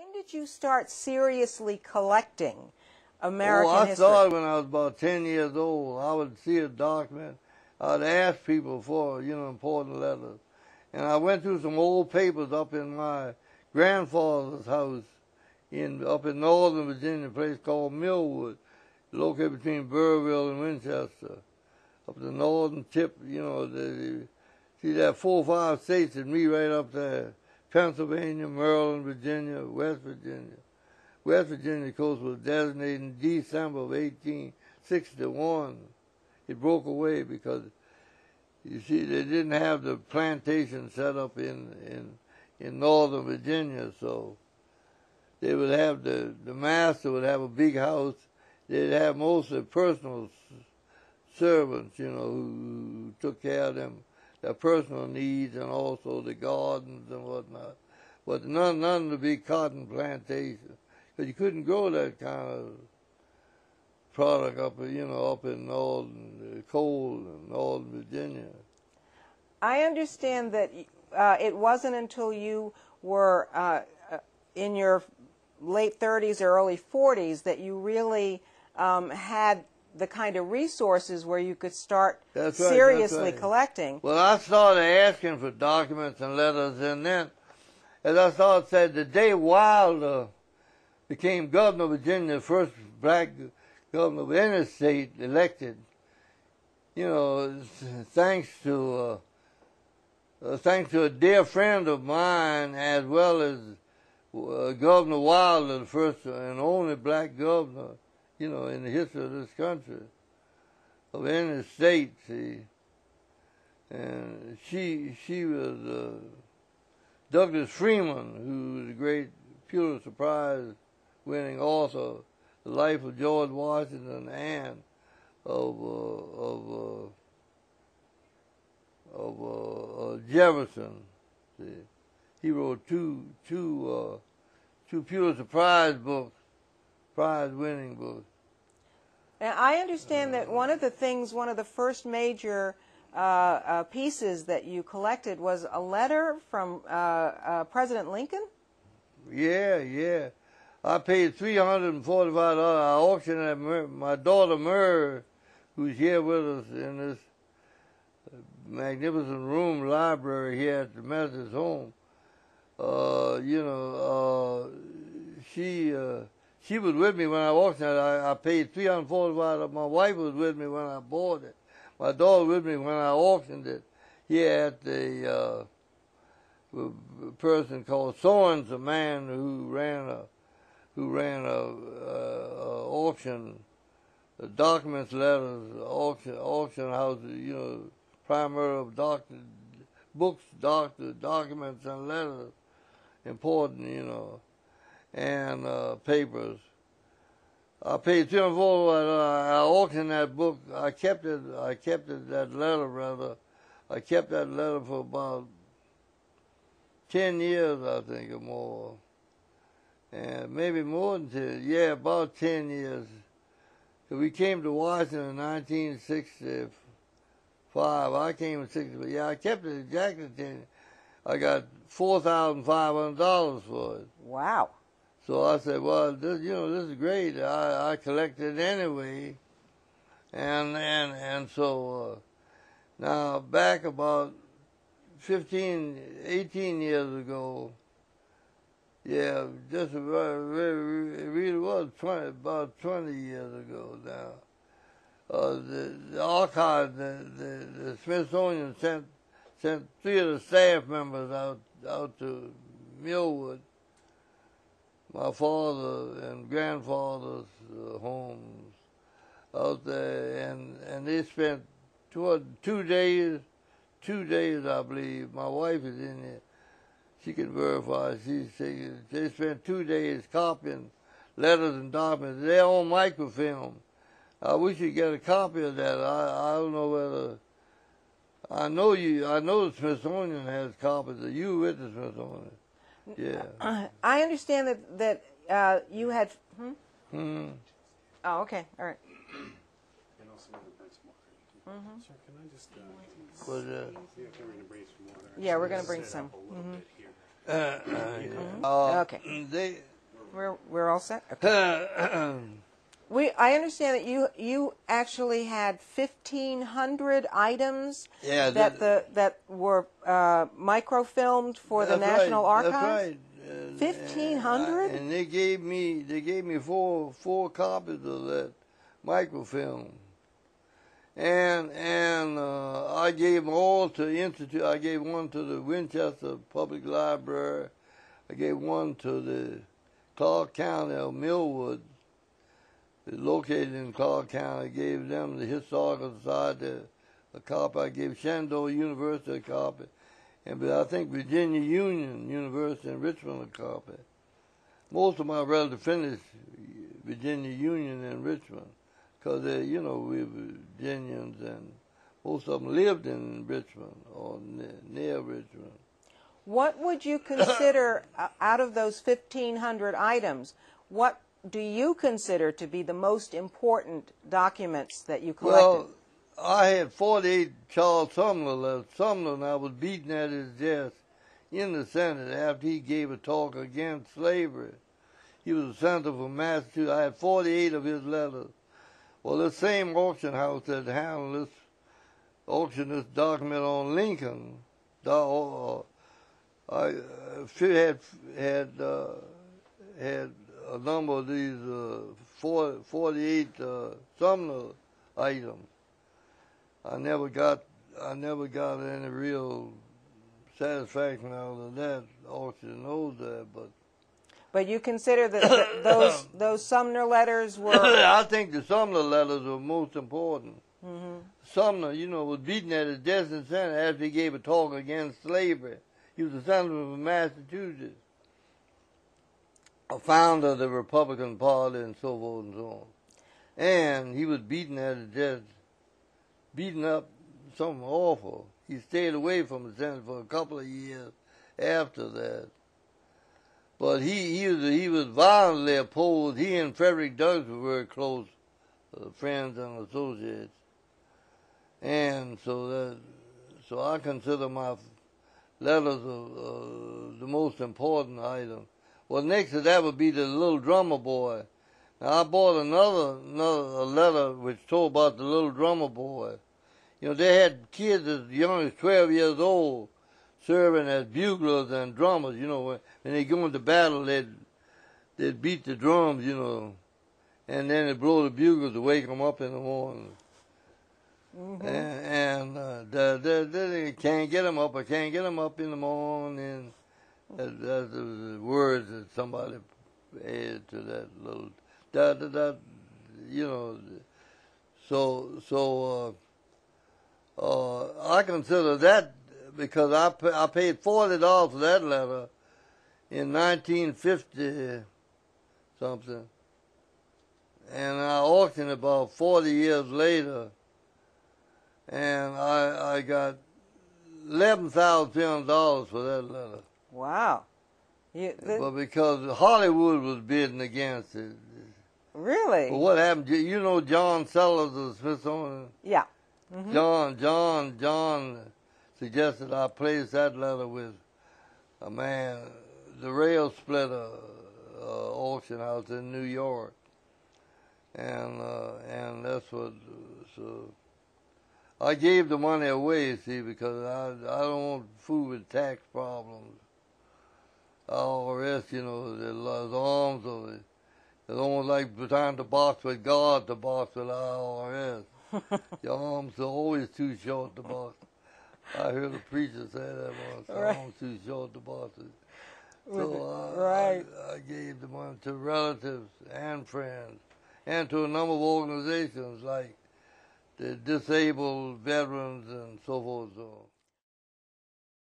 When did you start seriously collecting American history? I started when I was about 10 years old. I would see a document. I'd ask people for, important letters. And I went through some old papers up in my grandfather's house up in northern Virginia, a place called Millwood, located between Burrville and Winchester. Up the northern tip, see that 4 or 5 states and me right up there. Pennsylvania, Maryland, Virginia, West Virginia. West Virginia, of course, was designated in December of 1861. It broke away because, you see, they didn't have the plantation set up in northern Virginia, so they would have the master would have a big house. They'd have mostly personal servants, who took care of them, their personal needs, and also the gardens and whatnot. But none of the big cotton plantations, because you couldn't grow that kind of product up in northern, cold northern Virginia. I understand that it wasn't until you were in your late 30s or early 40s that you really had the kind of resources where you could start seriously collecting. Well, I started asking for documents and letters, and then, as I started saying, the day Wilder became governor of Virginia, the first black governor of any state elected, thanks to a dear friend of mine, as well as Governor Wilder, the first and only black governor, in the history of this country, of any state, see. And she was Douglas Freeman, who was a great Pulitzer Prize winning author, The Life of George Washington and of Jefferson. See. He wrote two Pulitzer Prize books, prize-winning books. Now, I understand that one of the first major pieces that you collected was a letter from President Lincoln? Yeah. I paid $345. I auctioned at my daughter Murr, who's here with us in this magnificent room library here at the Methodist home. She was with me when I auctioned it. I paid $345. My wife was with me when I bought it. My daughter was with me when I auctioned it here at the person called Sorens, a man who ran a auction, documents, letters, auction houses, primarily of books, documents, and letters, important, and papers. I paid $340. I auctioned that book. I kept that letter for about 10 years, I think, or more. And maybe more than 10. Yeah, about 10 years. So we came to Washington in 1965. I came in 65. Yeah, I kept it exactly 10 years. I got $4,500 for it. Wow. So I said, well, this is great. I collected anyway. And so now back about 18 years ago, yeah, just it really was about 20 years ago now. The archive, the Smithsonian sent 3 of the staff members out to Millwood, my father and grandfather's homes out there, and they spent 2 days, I believe. My wife is in there. She can verify. They spent 2 days copying letters and documents. They're on microfilm. I wish you'd get a copy of that. I don't know whether. I know the Smithsonian has copies of you with the Smithsonian. Yeah. I understand that you had. Oh, okay. All right. And also the benchmark. Sir, can I just? What's that? Yeah, we're going to bring some. Okay. we're all set. Okay. I understand that you actually had 1,500 items Yeah, that were microfilmed for the National Archives. That's right. 1,500. And they gave me four copies of that microfilm, and I gave them all to the Institute. I gave one to the Winchester Public Library. I gave one to the Clark County of Millwood, located in Clark County. I gave them the Historical Society a copy. I gave Shenandoah University a copy. But I think Virginia Union University in Richmond a copy. Most of my relatives finished Virginia Union in Richmond because we were Virginians, and most of them lived in Richmond or near Richmond. What would you consider, out of those 1,500 items, what do you consider to be the most important documents that you collected? Well, I had 48 Charles Sumner letters. Sumner, and I was beaten at his desk in the Senate after he gave a talk against slavery. He was a senator from Massachusetts. I had 48 of his letters. Well, the same auction house that handled this auctioned this document on Lincoln, I had a number of these 48 Sumner items. I never got any real satisfaction out of that auction those days, but you consider that those Sumner letters were. I think the Sumner letters were most important. Mm-hmm. Sumner, was beaten at his desk in the Senate after he gave a talk against slavery. He was a senator from Massachusetts, a founder of the Republican Party, and so forth and so on. And he was beaten at his desk, beaten up, something awful. He stayed away from the Senate for a couple of years after that. But he was violently opposed. He and Frederick Douglass were very close friends and associates. And so I consider my letters the most important item. Well, next to that would be the Little Drummer Boy. Now, I bought another letter which told about the Little Drummer Boy. They had kids as young as 12 years old serving as buglers and drummers. When they go into battle, they'd beat the drums, and then they'd blow the bugles to wake them up in the morning. Mm-hmm. And they can't get them up. I can't get them up in the morning. That's the words that somebody added to that little So I consider that, because I paid $40 for that letter in 1950 something, and I auctioned it about 40 years later, and I got $11,000 for that letter. Wow. But because Hollywood was bidding against it. Really? But what happened? John Sellers of the Smithsonian? Yeah. Mm-hmm. John suggested I place that letter with a man, the Rail Splitter auction house in New York, and that's what. So I gave the money away, see, because I don't want food with tax problems. IRS, there's arms of it. It's almost like trying to box with God to box with IRS. Your arms are always too short to box. I heard a preacher say that once. Right. Arms too short to box it. So right. I gave the money to relatives and friends, and to a number of organizations like the disabled veterans and so forth and so on.